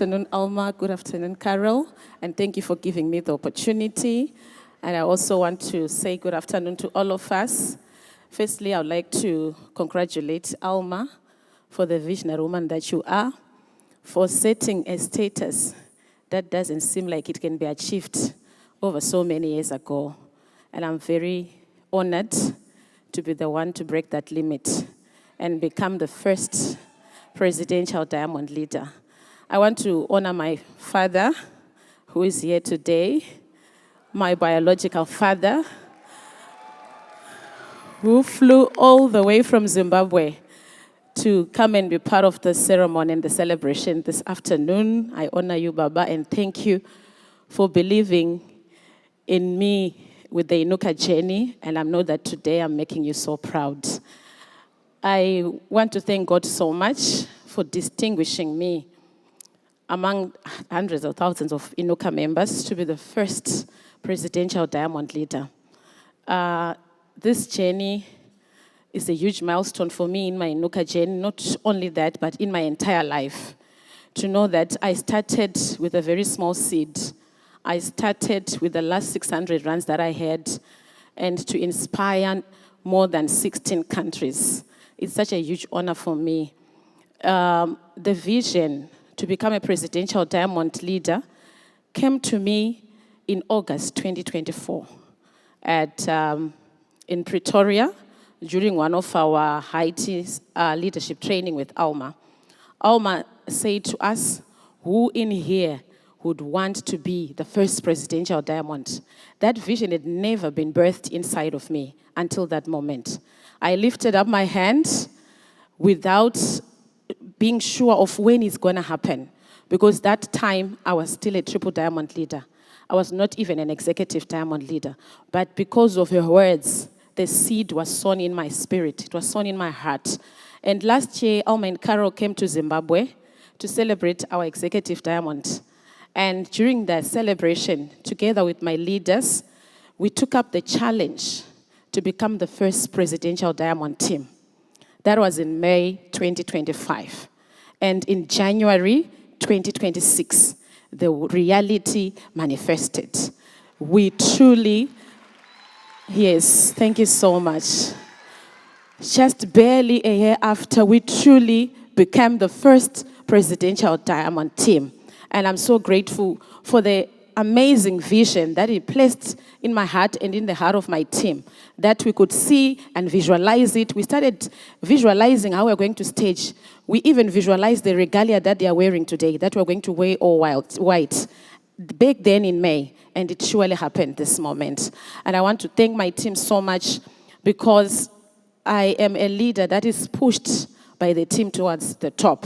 afternoon, Alma. Good afternoon, Carol. And thank you for giving me the opportunity. And I also want to say good afternoon to all of us. Firstly, I would like to congratulate Alma for the visionary woman that you are, for setting a status that doesn't seem like it can be achieved over so many years ago. And I'm very honored to be the one to break that limit and become the first presidential diamond leader. I want to honor my father, who is here today, my biological father, who flew all the way from Zimbabwe to come and be part of the ceremony and the celebration this afternoon. I honor you, Baba, and thank you for believing in me with the INUKA journey, and I know that today I'm making you so proud. I want to thank God so much for distinguishing me among hundreds of thousands of INUKA members to be the first presidential diamond leader. This journey is a huge milestone for me in my INUKA journey, not only that, but in my entire life. To know that I started with a very small seed. I started with the last 600 runs that I had, and to inspire more than 16 countries. It's such a huge honor for me. The vision to become a presidential diamond leader came to me in August 2024 in Pretoria during one of our Haiti leadership training with Alma. Alma said to us, who in here would want to be the first presidential diamond? That vision had never been birthed inside of me until that moment. I lifted up my hand without being sure of when it's going to happen, because that time I was still a triple diamond leader. I was not even an executive diamond leader. But because of her words, the seed was sown in my spirit. It was sown in my heart. And last year, Alma and Carol came to Zimbabwe to celebrate our executive diamond. And during that celebration, together with my leaders, we took up the challenge to become the first presidential diamond team. That was in May 2025. And in January 2026, the reality manifested. We truly, yes, thank you so much. Just barely a year after, we truly became the first presidential diamond team. And I'm so grateful for the amazing vision that he placed in my heart and in the heart of my team, that we could see and visualize it. We started visualizing how we're going to stage. We even visualized the regalia that they are wearing today, that we're going to wear all white, back then in May, and it surely happened this moment. And I want to thank my team so much, because I am a leader that is pushed by the team towards the top.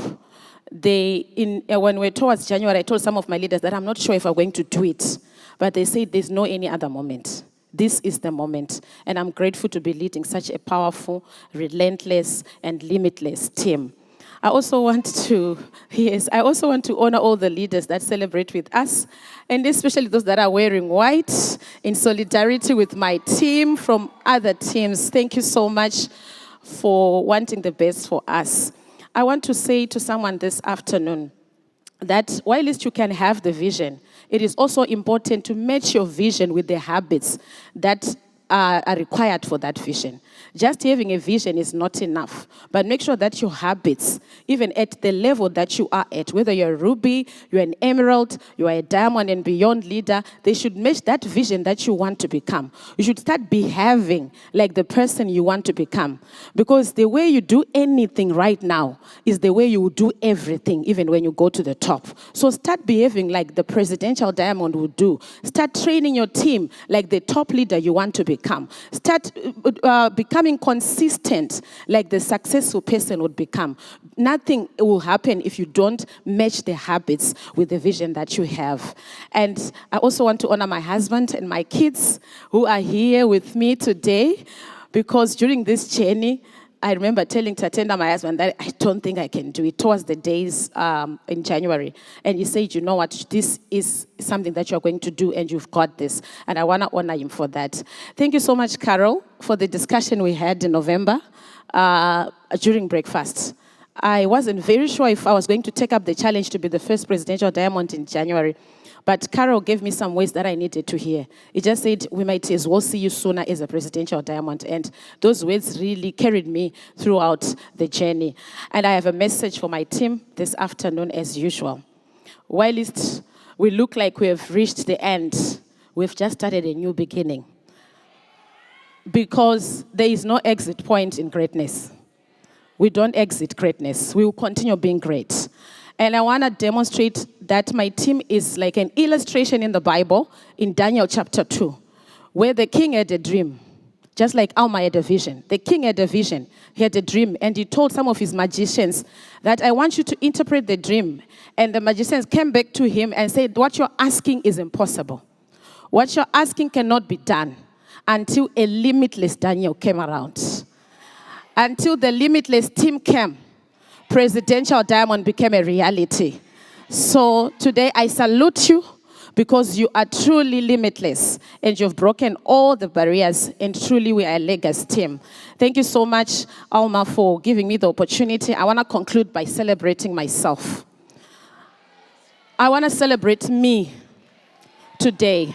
When we're towards January, I told some of my leaders that I'm not sure if I'm going to do it. But they said there's no any other moment. This is the moment. And I'm grateful to be leading such a powerful, relentless, and limitless team. I also want to honor all the leaders that celebrate with us, and especially those that are wearing white in solidarity with my team from other teams. Thank you so much for wanting the best for us. I want to say to someone this afternoon that while you can have the vision, it is also important to match your vision with the habits that are required for that vision. Just having a vision is not enough, but make sure that your habits, even at the level that you are at, whether you're a ruby, you're an emerald, you are a diamond and beyond leader, they should match that vision that you want to become. You should start behaving like the person you want to become, because the way you do anything right now is the way you will do everything, even when you go to the top. So start behaving like the presidential diamond would do. Start training your team like the top leader you want to become. Start becoming consistent like the successful person would become. Nothing will happen if you don't match the habits with the vision that you have. And I also want to honor my husband and my kids who are here with me today, because during this journey, I remember telling Tatenda, my husband, that I don't think I can do it towards the days in January. And he said, you know what, this is something that you're going to do and you've got this. And I want to honor him for that. Thank you so much, Carol, for the discussion we had in November during breakfast. I wasn't very sure if I was going to take up the challenge to be the first presidential diamond in January. But Carol gave me some words that I needed to hear. He just said, we might as well see you sooner as a presidential diamond. And those words really carried me throughout the journey. And I have a message for my team this afternoon as usual. Whilst we look like we have reached the end, we've just started a new beginning. Because there is no exit point in greatness. We don't exit greatness. We will continue being great. And I want to demonstrate that my team is like an illustration in the Bible, in Daniel chapter 2, where the king had a dream, just like 𝗷𝗻 had a vision. The king had a vision. He had a dream, and he told some of his magicians that I want you to interpret the dream. And the magicians came back to him and said, what you're asking is impossible. What you're asking cannot be done, until a limitless Daniel came around. Until the limitless team came, presidential diamond became a reality. So today I salute you because you are truly limitless and you've broken all the barriers, and truly we are a legacy team. Thank you so much, 𝗷𝗻, for giving me the opportunity. I want to conclude by celebrating myself. I want to celebrate me today.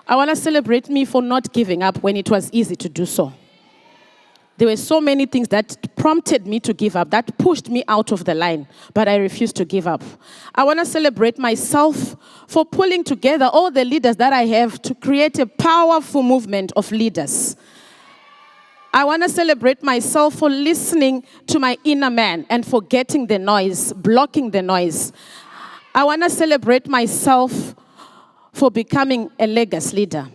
I want to celebrate me for not giving up when it was easy to do so. There were so many things that prompted me to give up, that pushed me out of the line, but I refused to give up. I want to celebrate myself for pulling together all the leaders that I have to create a powerful movement of leaders. I want to celebrate myself for listening to my inner man and forgetting the noise, blocking the noise. I want to celebrate myself for becoming a legacy leader.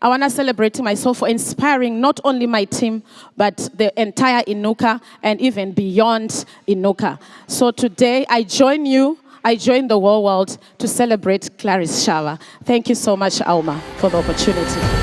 I want to celebrate myself for inspiring not only my team, but the entire INUKA and even beyond INUKA. So today, I join you, I join the whole world to celebrate Claris Shava. Thank you so much, 𝗷𝗻, for the opportunity.